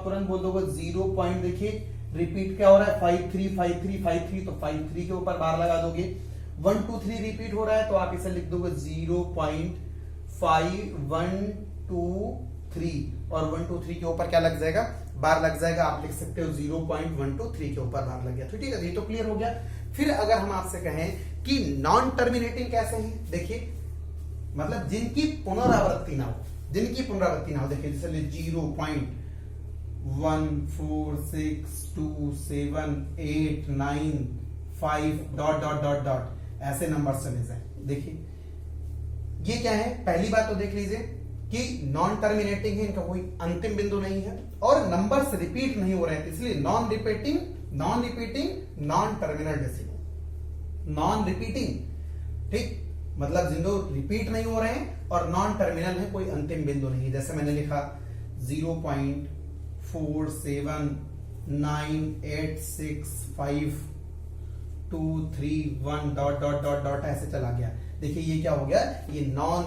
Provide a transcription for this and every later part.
तुरंत बोल दोगे 0 पॉइंट, देखिए रिपीट क्या हो रहा है 53 53 53, तो 53 के ऊपर बार लगा दोगे। 1 2 3 रिपीट हो रहा है तो आप इसे लिख दोगे 0.5123 और 1 2 3 के ऊपर क्या लग जाएगा, बार लग जाएगा। आप लिख सकते हो 0.123 के ऊपर बार लग गया, तो ठीक है, ये तो क्लियर हो गया। फिर अगर हम आपसे कहें कि नॉन टर्मिनेटिंग कैसे है, देखिए मतलब जिनकी पुनरावृत्ति ना हो, जिनकी पुनरावृत्ति ना हो, देखिए जैसे 0.1462785 डॉट डॉट डॉट डॉट ऐसे नंबर चले जाए। देखिए ये क्या है, पहली बात तो देख लीजिए कि नॉन टर्मिनेटिंग है, इनका कोई अंतिम बिंदु नहीं है और नंबर्स रिपीट नहीं हो रहे हैं, इसलिए non repeating non terminal decimal, non repeating, ठीक, मतलब जिनको रिपीट नहीं हो रहे हैं और नॉन टर्मिनल है, कोई अंतिम बिंदु नहीं। जैसे मैंने लिखा 0.47986523 डॉट डॉट डॉट डॉट ऐसे चला गया। देखिए ये क्या हो गया, ये नॉन,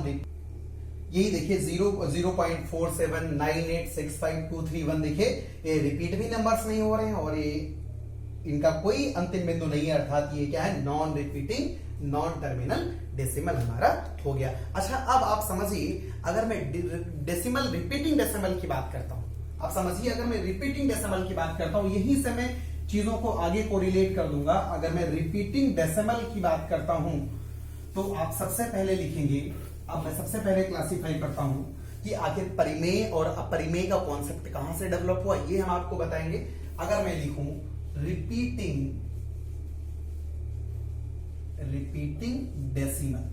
यही देखिए 0.47986523 देखिए ये रिपीट भी नंबर्स नहीं हो रहे हैं और ये इनका कोई अंतिम बिंदु नहीं है, अर्थात ये क्या है, non repeating non terminal decimal हमारा हो गया। अच्छा अब आप समझिए, अगर मैं डेसिमल रिपीटिंग डेसिमल की बात करता हूं, आप समझिए अगर मैं रिपीटिंग डेसिमल की बात करता हूं, यहीं से मैं चीजों को आगे कोरिलेट कर दूंगा। अगर मैं रिपीटिंग डेसिमल की बात करता हूं तो आप सबसे पहले लिखेंगे, अब मैं सबसे पहले क्लासिफाई करता हूं कि आखिर परिमेय और अपरिमेय का कॉन्सेप्ट कहां से डेवलप हुआ, ये हम आपको बताएंगे। अगर मैं लिखूं रिपीटिंग डेसिमल,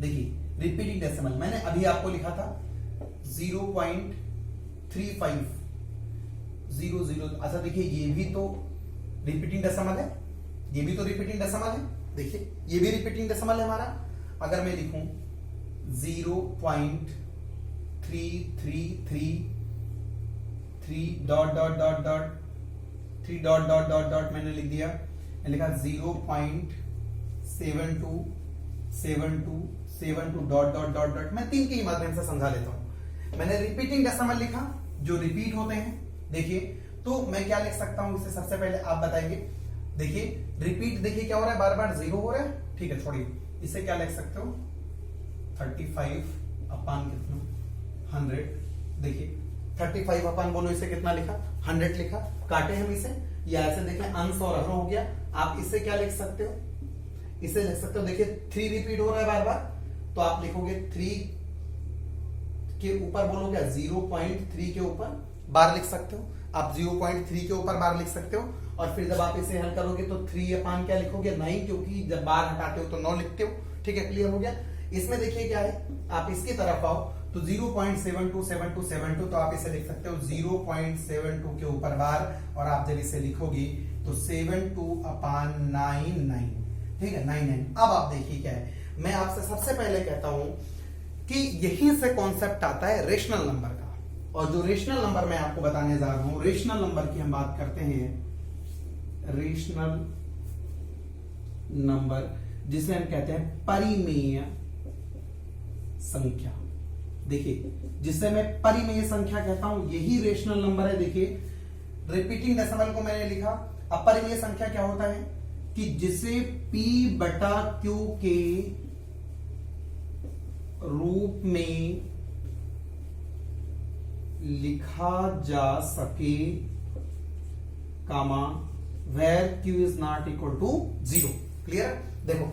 देखिए रिपीटिंग डेसिमल मैंने अभी आपको लिखा था 0.3500। अच्छा देखिए ये भी तो रिपीटिंग डेसिमल है, ये भी तो रिपीटिंग डेसिमल है, देखिए ये भी रिपीटिंग डेसिमल है हमारा। अगर मैं लिखूं 0.3333 dot dot dot dot 3 dot dot dot dot मैंने लिख दिया, मैंने लिखा 0.727272 डॉट डॉट डॉट डॉट। मैं 3 के माध्यम से समझा लेता हूं। मैंने रिपीटिंग डेसिमल लिखा, जो रिपीट होते हैं, देखिए तो मैं क्या लिख सकता हूं इसे, सबसे पहले आप बताएंगे। देखिए रिपीट, देखिए क्या हो रहा है, बार बार 0 हो रहा है, ठीक है छोड़िए, इसे क्या लिख सकते हो 35 अपान कितना 100। देखिए 35 अपान बोलो इसे कितना लिखा 100 लिखा, काटे हम इसे, या ऐसे देखें अंश और हर हो गया। आप इससे क्या लिख सकते हो, इसे लिख सकते हो, देखिए 3 रिपीट हो रहा है बार बार, तो आप लिखोगे 3 के ऊपर बोलोगे 0.3 के ऊपर बार लिख सकते हो, आप 0.3 के ऊपर बार लिख सकते हो। और फिर जब आप इसे हल करोगे तो 3 अपान क्या लिखोगे 9, क्योंकि जब बार हटाते हो तो 9 लिखते हो, ठीक है, क्लियर हो गया। इसमें देखिए क्या है, आप इसकी तरफ आओ तो 0.727272, तो आप इसे लिख सकते हो 0.72 के ऊपर बार, और आप जब इसे लिखोगे तो 72 अपान 99, ठीक है 99। अब आप देखिए क्या है, मैं आपसे सबसे पहले कहता हूं कि यहीं से कॉन्सेप्ट आता है रेशनल नंबर का, और जो रेशनल नंबर मैं आपको बताने जा रहा हूं, रेशनल नंबर की हम बात करते हैं, रेशनल नंबर जिसे हम कहते हैं परिमेय संख्या। देखिए जिसे मैं परिमेय संख्या कहता हूं यही रेशनल नंबर है। देखिए रिपीटिंग डेसिमल को मैंने लिखा, अपरिमेय संख्या क्या होता है कि जिसे P बटा Q के रूप में लिखा जा सके, कामा where Q is not equal to 0। Clear? देखो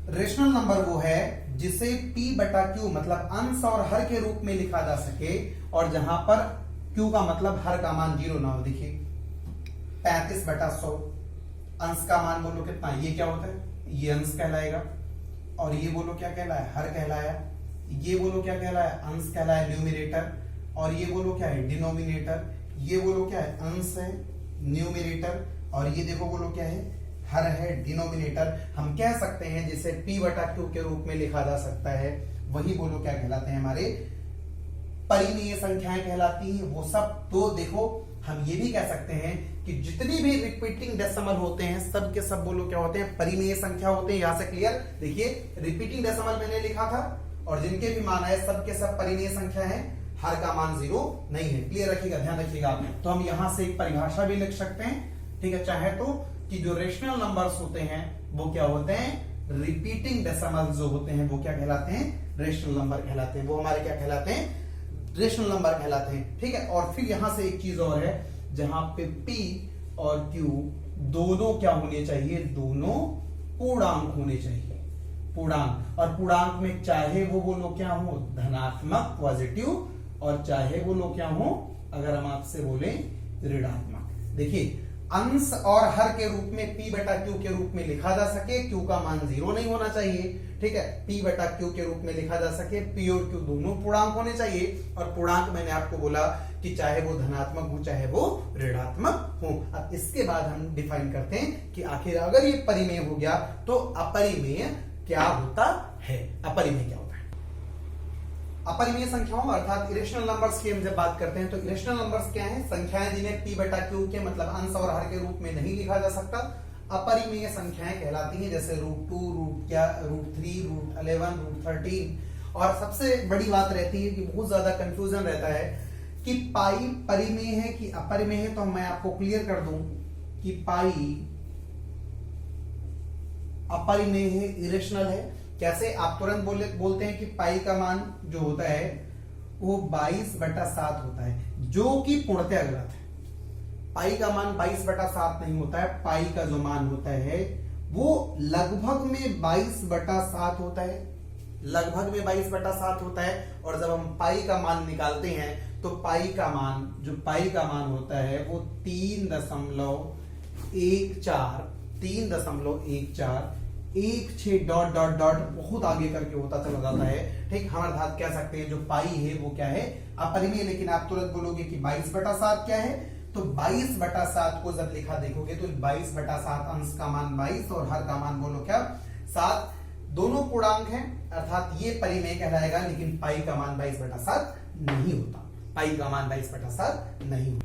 रेशनल नंबर वो है जिसे P बटा Q मतलब अंश और हर के रूप में लिखा जा सके, और जहां पर Q का मतलब हर का मान 0 ना हो। देखिए 35 बटा 100, अंश का मान बोलो कितना, ये क्या होता है, ये अंश कहलाएगा, और ये बोलो क्या कहलाया, हर कहलाया, ये बोलो क्या कहलाया, अंश कहलाया न्यूमिनेटर, और ये बोलो क्या है, डिनोमिनेटर, ये बोलो क्या है, अंश है न्यूमिनेटर, और ये देखो बोलो क्या है, हर है डिनोमिनेटर। हम कह सकते हैं जिसे P बटा Q के रूप में लिखा जा सकता है, वही बोलो क्या कहलाते हैं, हमारे परिमेय संख्याएं कहलाती हैं वो सब। तो देखो हम ये भी कह सकते हैं कि जितनी भी रिपीटिंग डेसिमल होते हैं सब के सब बोलो क्या होते हैं, परिमेय संख्या होते हैं। यहां से क्लियर? देखिए रिपीटिंग डेसिमल मैंने लिखा था और जिनके भी मान है सब के सब परिमेय संख्या है। हर का मान 0 नहीं है। क्लियर रखिएगा, ध्यान रखिएगा। तो हम यहां से एक परिभाषा भी लिख सकते हैं, ठीक है, चाहे तो, कि जो रेशनल नंबर्स होते हैं वो क्या होते हैं, रिपीटिंग डेसिमल जो होते हैं वो क्या कहलाते हैं, रेशनल नंबर कहलाते हैं। वो हमारे क्या कहलाते हैं, रेशनल नंबर कहलाते हैं, ठीक है। और फिर यहां से एक चीज और है, जहां पे P और Q दोनों क्या होने चाहिए, दोनों पूर्णांक होने चाहिए, पूर्णांक। और पूर्णांक में चाहे वो लोग क्या हो, धनात्मक पॉजिटिव, और चाहे वो लोग क्या हो, अगर हम आपसे बोले ऋणात्मक। देखिए, अंश और हर के रूप में P बटा Q के रूप में लिखा जा सके, Q का मान 0 नहीं होना चाहिए, ठीक है। P बटा Q के रूप में लिखा जा सके, P और Q दोनों पूर्णांक होने चाहिए। और पूर्णांक मैंने आपको बोला कि चाहे वो धनात्मक हो चाहे वो ऋणात्मक हो। अब इसके बाद हम डिफाइन करते हैं कि आखिर अगर ये परिमेय हो गया तो अपरिमेय क्या होता है। अपरिमेय क्या होता है, अपरिमेय संख्याओं अर्थात इरेशनल नंबर्स की हम जब बात करते हैं तो इरेशनल नंबर्स क्या हैं, संख्याएं जिन्हें P बटा Q के मतलब अंश और हर के रूप में नहीं लिखा जा सकता, अपरिमेय संख्याएं कहलाती हैं। जैसे √2, √3, √11, √13। और सबसे बड़ी बात रहती है कि बहुत ज्यादा कंफ्यूजन रहता है कि पाई परिमेय है कि अपरिमेय है। तो मैं आपको क्लियर कर दूं कि पाई अपरिमेय है, इरेशनल है। कैसे, आप तुरंत बोलते हैं कि पाई का मान जो होता है वो 22/7 होता है, जो कि पूर्णतः गलत है। पाई का मान 22/7 नहीं होता है। पाई का जो मान होता है वो लगभग में 22/7 होता है, लगभग में 22/7 होता है। और जब हम पाई का मान निकालते हैं तो पाई का मान, जो पाई का मान होता है वो 3.14 बहुत आगे करके होता चला जाता है, ठीक। हम अर्थात कह सकते हैं जो पाई है वो क्या है, अपरिमेय। लेकिन आप तुरंत बोलोगे कि 22/7 क्या है, तो 22/7 को जब लिखा देखोगे तो 22/7 अंश का मान 22 और हर का मान बोलो क्या, 7। दोनों पूर्णांक हैं, अर्थात ये परिमेय कहलाएगा। लेकिन पाई का मान 22/7 नहीं होता, पाई का मान 22/7 नहीं होता।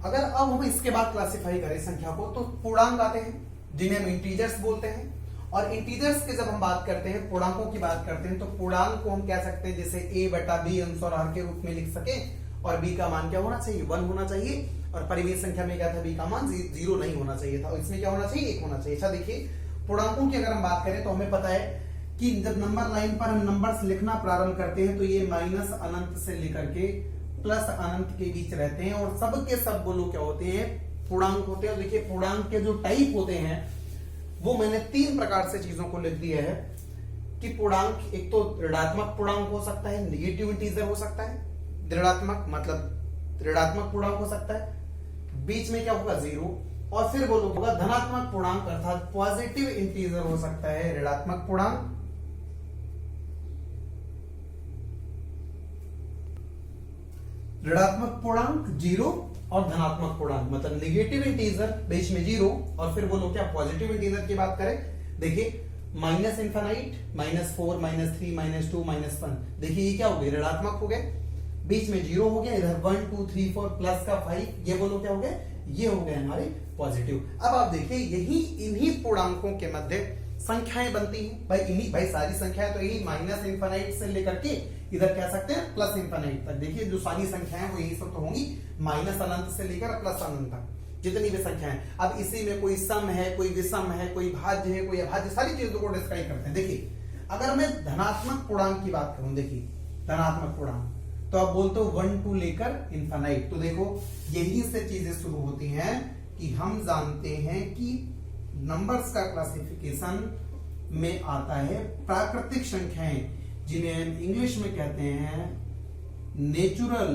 अगर अब हम इसके बाद क्लासिफाई करें संख्या को, तो पूर्णांक आते हैं जिन्हें हम इंटीजर्स बोलते हैं। और इंटीजर्स की जब हम बात करते हैं, पूर्णांकों की बात करते हैं, तो पूर्णांक को हम कह सकते हैं जैसे A बटा B अंश और हर के रूप में लिख सके। और B का मान क्या होना चाहिए, 1 होना चाहिए। और परिमेय संख्या में क्या था, B का मान 0 नहीं होना चाहिए था, इसमें क्या होना चाहिए, 1 होना चाहिए। अच्छा देखिए, पूर्णांकों की अगर हम बात करें तो हमें पता है कि जब नंबर लाइन पर हम नंबर्स लिखना प्रारंभ करते हैं तो ये माइनस अनंत से लेकर के प्लस अनंत के बीच रहते हैं। और सब के सब बोलो क्या होते हैं, पूर्णांक होते हैं। और देखिए, पूर्णांक के जो टाइप होते हैं वो मैंने 3 प्रकार से चीजों को लिख दिया है कि पूर्णांक एक तो ऋणात्मक पूर्णांक हो सकता है, नेगेटिव इंटीजर हो सकता है, ऋणात्मक मतलब ऋणात्मक पूर्णांक हो सकता है, बीच में क्या होगा 0, और फिर बोलो होगा धनात्मक पूर्णांक अर्थात पॉजिटिव इंटीजर हो सकता है, ऋणात्मक पूर्णांक। ऋणात्मक पूर्णांक 0 और धनात्मक पूर्णांक मतलब नेगेटिव इंटीजर बीच में 0, और फिर बोलो क्या पॉजिटिव इंटीजर की बात करें, देखिए माइनस इंफाइनाइट, -4, -3, -2, -1। देखिए ये क्या हो गए, ऋणात्मक हो गए, बीच में 0 हो गया, इधर 1 2 3 4 प्लस का 5, ये बोलो क्या हो गए, ये हो गए हमारे पॉजिटिव। अब आप देखिए यही इन्हीं पूर्णांकों के मध्य संख्याएं बनती हैं। भाई सारी संख्याएं तो यही माइनस इंफाइनाइट से लेकर के इधर कह सकते हैं प्लस इंफाइनाइट तक। देखिए जो सारी संख्याएं वो यही सब तो होंगी, माइनस अनंत से लेकर प्लस अनंत तक जितनी भी संख्याएं। अब इसी में कोई सम है, कोई विषम है, कोई भाज्य है, कोई अभाज्य, सारी चीजों को डिस्क्राइब करते हैं। देखिए अगर मैं धनात्मक पूर्णांक की बात करूं, देखिए धनात्मक पूर्णांक तो आप बोलते हो 1 2 लेकर इंफाइनाइट। तो देखो यही से चीजें शुरू होती हैं कि हम जानते हैं कि नंबर्स का क्लासिफिकेशन में आता है प्राकृतिक संख्याएं, जिन्हें हम इंग्लिश में कहते हैं नेचुरल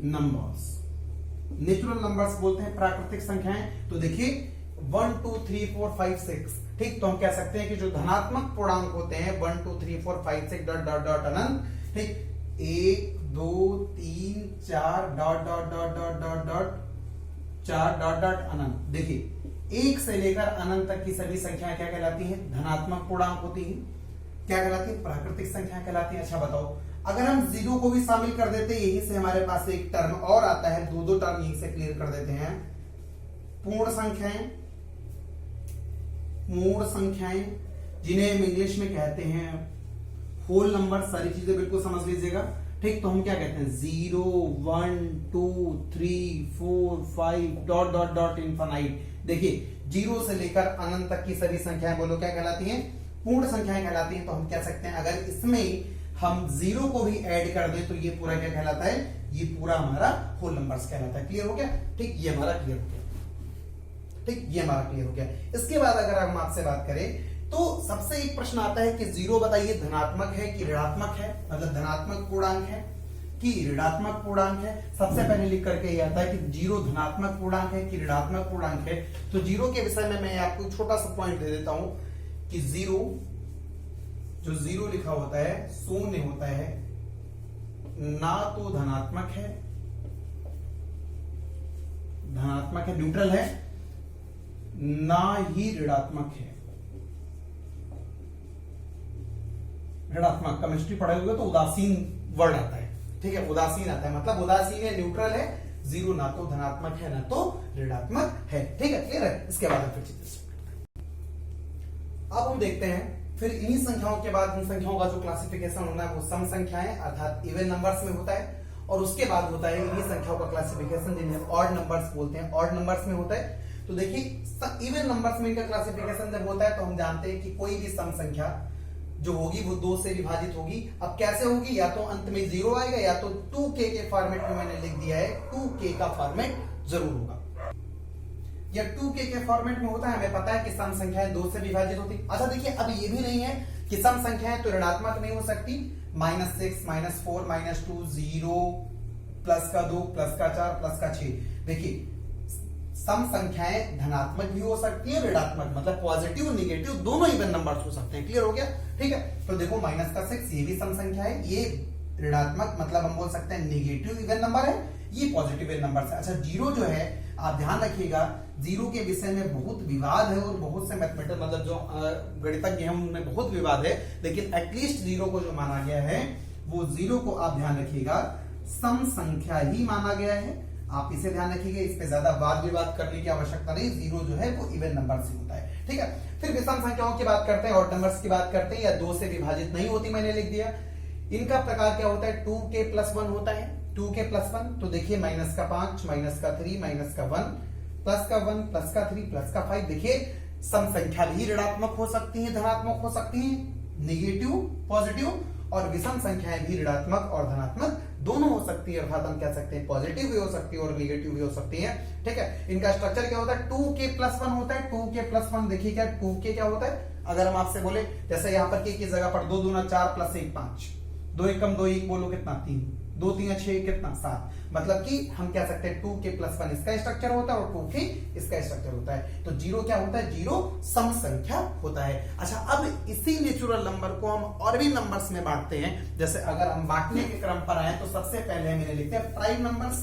नंबर्स। नेचुरल नंबर्स बोलते हैं प्राकृतिक संख्याएं। तो देखिए 1 2 3 4 5 6, ठीक। तो हम कह सकते हैं कि जो धनात्मक पूर्णांक होते हैं 1 2 3 4 5 6 डॉट डॉट डॉट अनंत, ठीक, 1 2 3 4 dot dot dot dot dot dot 4 dot dot अनंत। देखिए 1 से लेकर अनंत तक की सभी संख्याएं क्या कहलाती हैं, धनात्मक पूर्णांक होती हैं। क्या कहलाती है, प्राकृतिक संख्याएं कहलाती हैं। अच्छा बताओ, अगर हम 0 को भी शामिल कर देते, यहीं से हमारे पास एक टर्म और आता है, दो टर्म यहीं से क्लियर कर देते हैं, पूर्ण संख्याएं। पूर्ण संख्याएं जिन्हें हम इंग्लिश में कहते हैं होल नंबर, सारी चीजें बिल्कुल समझ लीजिएगा, ठीक। तो हम क्या कहते हैं 0 1 2 3 4 5 डॉट डॉट डॉट इनफाइनाइट। देखिए 0 से लेकर अनंत तक की सभी संख्याएं बोलो क्या कहलाती हैं, पूर्ण संख्याएं कहलाती हैं। तो हम कह सकते हैं अगर इसमें हम 0 को भी ऐड कर दें तो ये पूरा क्या कहलाता है, ये पूरा हमारा होल नंबर्स कहलाता है। क्लियर हो गया, ठीक, ये हमारा क्लियर हो गया, ठीक, ये हमारा क्लियर हो गया। इसके बाद अगर हम आपसे बात करें तो सबसे एक प्रश्न आता है कि 0 बताइए धनात्मक है कि ऋणात्मक है, मतलब धनात्मक पूर्णांक है कि ऋणात्मक पूर्णांक है। सबसे पहले लिख करके ये आता है कि 0 धनात्मक पूर्णांक है कि ऋणात्मक पूर्णांक है। तो 0 के विषय में मैं आपको छोटा सा पॉइंट दे देता हूं कि 0 जो 0 लिखा होता है शून्य होता है, ना तो धनात्मक है, न्यूट्रल है, ना ही ऋणात्मक है। ऋणात्मक केमिस्ट्री पढ़े हुए तो उदासीन वर्ड आता है, ठीक है, उदासीन आता है, मतलब उदासीन है, न्यूट्रल है। 0 ना तो धनात्मक है ना तो ऋणात्मक है, ठीक है, क्लियर है। इसके बाद फिर चीजें अब हम देखते हैं फिर इन्हीं संख्याओं के बाद इन संख्याओं का जो क्लासिफिकेशन होना है वो सम संख्याएं अर्थात इवन नंबर्स में होता है, और उसके बाद होता है इन्हीं संख्याओं का क्लासिफिकेशन जिन्हें ऑड नंबर्स बोलते हैं, ऑड नंबर्स में होता है। तो देखिए इवन नंबर्स में इनका क्लासिफिकेशन जब होता है तो हम जानते हैं कि कोई भी सम संख्या जो होगी वो 2 से विभाजित होगी। अब कैसे होगी, या तो अंत में 0 आएगा या तो 2k के फॉर्मेट में मैंने लिख दिया है 2k का फॉर्मेट जरूर होगा, या 2k के फॉर्मेट में होता है। हमें पता है कि सम संख्याएं 2 से विभाजित होती। अच्छा देखिए अब ये भी नहीं है कि सम संख्याएं तो ऋणात्मक नहीं हो सकती, -6 -4 -2 0 +2 +4 +6। देखिए सम संख्याएं धनात्मक भी हो सकती है, ऋणात्मक मतलब पॉजिटिव निगेटिव दोनों इवन नंबर्स हो सकते हैं। क्लियर हो गया, ठीक है। तो देखो -6 ये भी सम संख्या है, ये ऋणात्मक मतलब हम बोल सकते हैं निगेटिव इवन नंबर है, ये पॉजिटिव इवन नंबर है। अच्छा 0 जो है आप ध्यान रखिएगा 0 के विषय में बहुत विवाद है और बहुत से मैथमेटिक्स मतलब जो गणितज्ञ हैं उनमें बहुत विवाद है, लेकिन एटलीस्ट 0 को जो माना गया है वो 0 को आप ध्यान रखिएगा सम संख्या ही माना गया है। आप इसे ध्यान रखिएगा, इस पे ज्यादा वाद विवाद करने की आवश्यकता नहीं। 0 जो है वो इवन नंबर से होता है, ठीक है। फिर विषम संख्याओं की बात करते हैं, ऑड नंबर्स की बात करते हैं, या 2 से विभाजित नहीं होती, मैंने लिख दिया। इनका प्रकार क्या होता है, 2k + 1 होता है, 2k + 1। तो देखिए -5 -3 -1 +1 +3 +5। देखिए सम संख्या भी ऋणात्मक हो सकती है, धनात्मक हो सकती है, निगेटिव पॉजिटिव, और विषम संख्याएं भी ऋणात्मक और धनात्मक दोनों हो सकती है, अर्थात हम कह सकते हैं पॉजिटिव भी हो सकती है और निगेटिव भी हो सकती है, ठीक है। इनका स्ट्रक्चर क्या होता है, 2k + 1 होता है। 2k + 1 देखिए क्या 2k क्या होता है, अगर हम आपसे बोले जैसे यहाँ पर k की जगह पर 2 दूना 4 + 1 5, 2 एकम 2 1 बोलो कितना 3, 2 3 6 कितना 7, मतलब कि हम कह सकते हैं 2k + 1 इसका स्ट्रक्चर होता है और 2k इसका स्ट्रक्चर होता है। तो 0 क्या होता है, 0 सम संख्या होता है। अच्छा अब इसी नेचुरल नंबर को हम और भी नंबर्स में बांटते हैं। जैसे अगर हम बांटने के क्रम पर आए तो सबसे पहले मैंने लिखते हैं प्राइम नंबर्स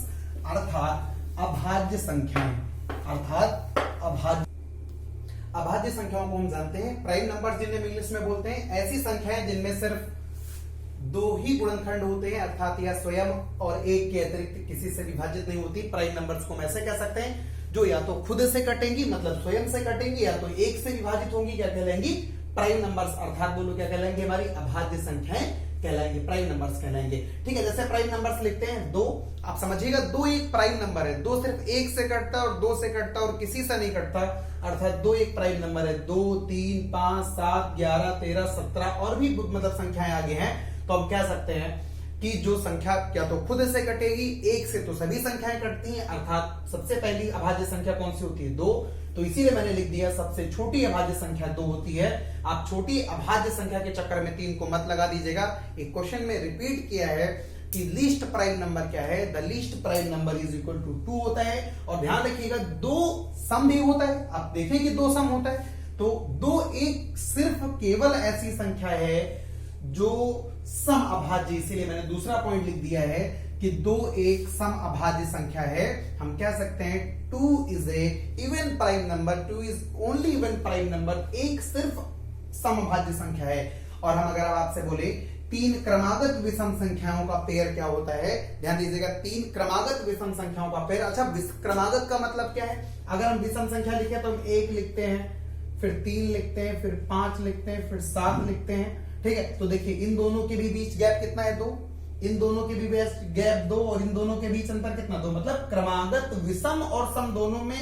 अर्थात अभाज्य संख्याएं, अर्थात अभाज्य संख्याओं को हम जानते हैं प्राइम नंबर जिन्हें इंग्लिश में बोलते हैं ऐसी संख्याएं जिनमें सिर्फ 2 ही गुणनखंड होते हैं, अर्थात यह स्वयं और एक के अतिरिक्त किसी से विभाजित नहीं होती। प्राइम नंबर्स को हम ऐसे कह सकते हैं जो या तो खुद से कटेंगी मतलब स्वयं से कटेंगी, या तो एक से विभाजित होंगी, क्या कहलाएंगी, प्राइम नंबर्स, अर्थात बोलो क्या कहलाएंगे, हमारी अभाज्य संख्याएं कहलाएंगे, प्राइम नंबर्स कहलाएंगे, ठीक है। जैसे प्राइम नंबर्स लिखते हैं 2, आप समझिएगा 2 एक प्राइम नंबर है, 2 सिर्फ 1 से कटता है और 2 से कटता है और किसी से नहीं कटता, अर्थात 2 एक प्राइम नंबर है। 2 3 5 7 11 13 17 और भी मतलब संख्याएं आगे हैं। तो हम कह सकते हैं कि जो संख्या क्या तो खुद से कटेगी, एक से तो सभी संख्याएं कटती हैं, अर्थात सबसे पहली अभाज्य संख्या कौन सी होती है, 2। तो इसीलिए मैंने लिख दिया सबसे छोटी अभाज्य संख्या 2 होती है। आप छोटी अभाज्य संख्या के चक्कर में 3 को मत लगा दीजिएगा। एक क्वेश्चन में रिपीट किया है कि लीस्ट प्राइम नंबर क्या है, the least prime number is equal to 2 होता है। और ध्यान रखिएगा 2 सम भी होता है, आप देखें कि 2 सम होता है। तो 2 एक सिर्फ केवल ऐसी संख्या है जो सम अभाज्य, इसीलिए मैंने दूसरा पॉइंट लिख दिया है कि 2 एक सम अभाज्य संख्या है। हम कह सकते हैं 2 is a even prime number, 2 is only even prime number, एक सिर्फ सम अभाज्य संख्या है। और हम अगर आपसे बोले 3 क्रमागत विषम संख्याओं का पेयर क्या होता है, ध्यान दीजिएगा 3 क्रमागत विषम संख्याओं का पेयर। अच्छा क्रमागत का मतलब क्या है, अगर हम विषम संख्या लिखे तो हम 1 लिखते हैं, फिर 3 लिखते हैं, फिर 5 लिखते हैं, फिर 7 लिखते हैं, ठीक है, तो देखिए इन दोनों के भी बीच गैप कितना है 2, इन दोनों के भी बीच गैप 2 और इन दोनों के बीच अंतर कितना 2, मतलब क्रमागत विषम और सम दोनों में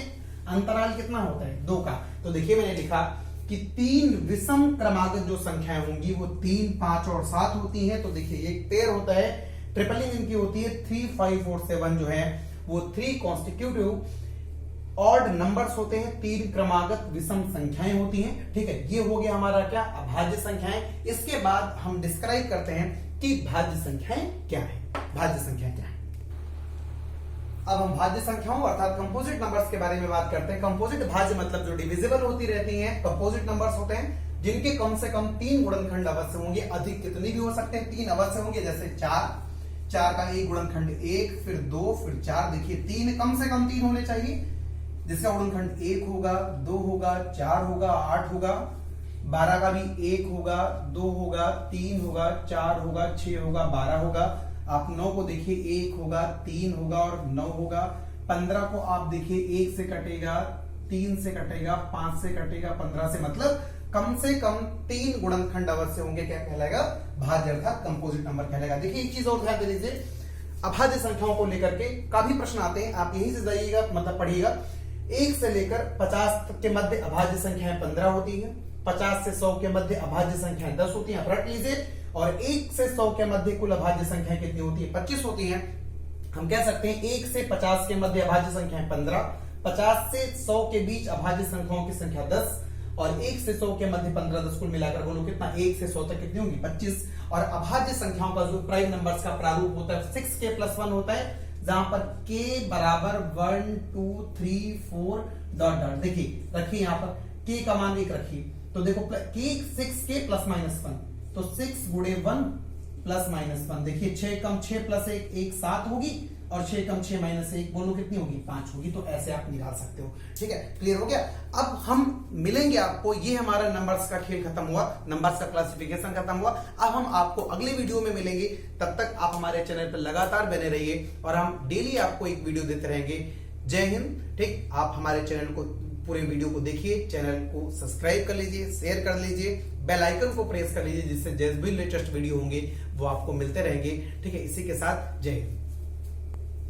अंतराल कितना होता है 2 का। तो देखिए मैंने लिखा कि 3 विषम क्रमागत जो संख्याएं होंगी वो 3, 5 और 7 होती हैं। तो देखिए ये पेयर होता है, ट्रिपलिंग इनकी होती है 3, 5 और 7 जो है वो 3 कॉन्स्टिट्यूटिव ऑड नंबर्स होते हैं, 3 क्रमागत विषम संख्याएं होती हैं। ठीक है, ये हो गया हमारा क्या अभाज्य संख्याएं। इसके बाद हम डिस्क्राइब करते हैं कि भाज्य संख्याएं क्या है। भाज्य संख्याएं क्या है, अब हम भाज्य संख्याओं अर्थात कंपोजिट नंबर्स के बारे में बात करते हैं। कंपोजिट भाज्य मतलब जो डिविजिबल होती रहती हैं, कंपोजिट नंबर्स होते हैं जिनके कम से कम 3 गुणनखंड अवश्य होंगे, अधिक कितनी भी हो सकते हैं, 3 अवश्य होंगे। जैसे 4 का एक गुणनखंड 1, फिर 2, फिर 4। देखिए 3 कम से कम 3 होने चाहिए, जिसका गुणनखंड 1 होगा, 2 होगा, 4 होगा, 8 होगा। 12 का भी 1 होगा, 2 होगा, 3 होगा, 4 होगा, 6 होगा, 12 होगा। आप 9 को देखिए 1 होगा, 3 होगा और 9 होगा। 15 को आप देखिए 1 से कटेगा, 3 से कटेगा, 5 से कटेगा, 15 से, मतलब कम से कम 3 गुणनखंड अवश्य होंगे। क्या कहलाएगा, भाज्य अर्थात कंपोजिट नंबर कहलाएगा। देखिए एक चीज और ध्यान दे लीजिए, अभाज्य संख्याओं को लेकर के काफी प्रश्न आते हैं, आप यहीं से जाइएगा, मतलब पढ़िएगा। 1 से लेकर 50 तक के मध्य अभाज्य संख्याएं 15 होती है, 50 से 100 के मध्य अभाज्य संख्याएं 10 होती हैं, रट लीजिए। और 1 से 100 के मध्य कुल अभाज्य संख्याएं कितनी होती है, 25 होती हैं। हम कह सकते हैं 1 से 50 के मध्य अभाज्य संख्याएं 15, 50 से 100 के बीच अभाज्य संख्याओं की संख्या 10 और 1 से 100 के मध्य 15, 10 कुल मिलाकर बोलो कितना, 1 से 100 तक कितनी होगी, 25। और अभाज्य संख्याओं का जो प्राइम नंबर्स का प्रारूप होता है 6k+1 होता है, जहां पर k बराबर 1, 2, 3, 4 डॉट डॉट। देखिए रखिए यहां पर k का मान 1 रखिए, तो देखो k 6k +-1, तो 6 गुणे 1 +-1। देखिए 6 कम 6 + 1 1 7 होगी और 6 कम 6 - 1 बोलो कितनी होगी, 5 होगी। तो ऐसे आप निकाल सकते हो। ठीक है, क्लियर हो गया। अब हम मिलेंगे आपको, ये हमारा नंबर्स का खेल खत्म हुआ, नंबर्स का क्लासिफिकेशन खत्म हुआ। अब हम आपको अगले वीडियो में मिलेंगे, तब तक आप हमारे चैनल पर लगातार बने रहिए और हम डेली आपको एक वीडियो देते रहेंगे। जय हिंद। ठीक, आप हमारे चैनल को पूरे वीडियो को देखिए, चैनल को सब्सक्राइब कर लीजिए, शेयर कर लीजिए, बेल आइकन को प्रेस कर लीजिए, जिससे जैसे भी लेटेस्ट वीडियो होंगे वो आपको मिलते रहेंगे। ठीक है, इसी के साथ जय हिंद।